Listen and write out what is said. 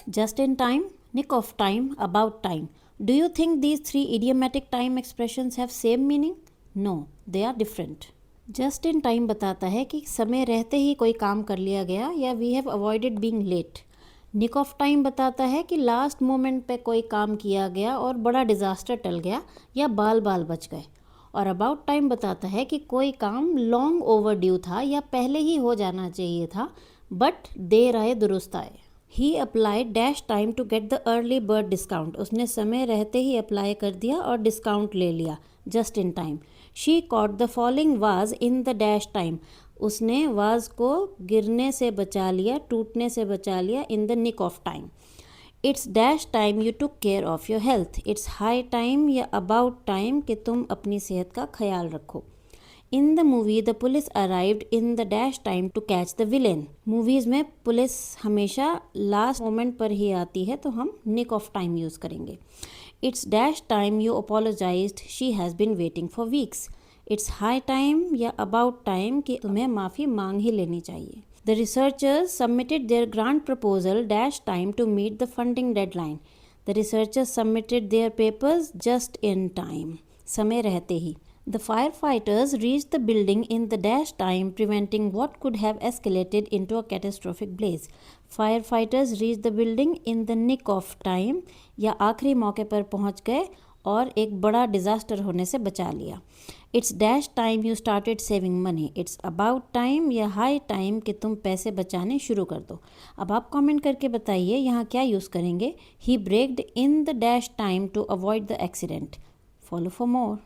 Just in time, nick of time, about time. Do you think these three idiomatic time expressions have same meaning? No, they are different. Just in time बताता है कि समय रहते ही कोई काम कर लिया गया या we have avoided being late. Nick of time बताता है कि लास्ट मोमेंट पे कोई काम किया गया और बड़ा डिज़ास्टर टल गया या बाल बाल बच गए. और अबाउट टाइम बताता है कि कोई काम लॉन्ग ओवर ड्यू था या पहले ही हो जाना चाहिए था बट देर आए दुरुस्त आए. He applied dash time to get the early bird discount. उसने समय रहते ही अप्लाई कर दिया और डिस्काउंट ले लिया just in time. She caught the falling vase in the dash time. उसने वाज को गिरने से बचा लिया, टूटने से बचा लिया in the nick of time. It's dash time you took care of your health. It's high time या अबाउट टाइम कि तुम अपनी सेहत का ख्याल रखो. In the movie the police arrived in the dash time to catch the villain. Movies में police हमेशा लास्ट मोमेंट पर ही आती है तो हम निक ऑफ टाइम यूज़ करेंगे. It's dash time you apologised she has been waiting for weeks. It's high time या about time कि तुम्हें माफ़ी मांग ही लेनी चाहिए. The researchers submitted their grant proposal dash time to meet the funding deadline. The researchers submitted their papers just in time. समय रहते ही. The firefighters reached the building in the dash time, preventing what could have escalated into a catastrophic blaze. Firefighters reached the building in the nick of time या आखिरी मौके पर पहुंच गए और एक बड़ा डिज़ास्टर होने से बचा लिया. It's dash time you started saving money. It's about time या हाई टाइम कि तुम पैसे बचाने शुरू कर दो. अब आप कमेंट करके बताइए यहाँ क्या यूज़ करेंगे. He braked in the dash time to avoid the accident. Follow for more.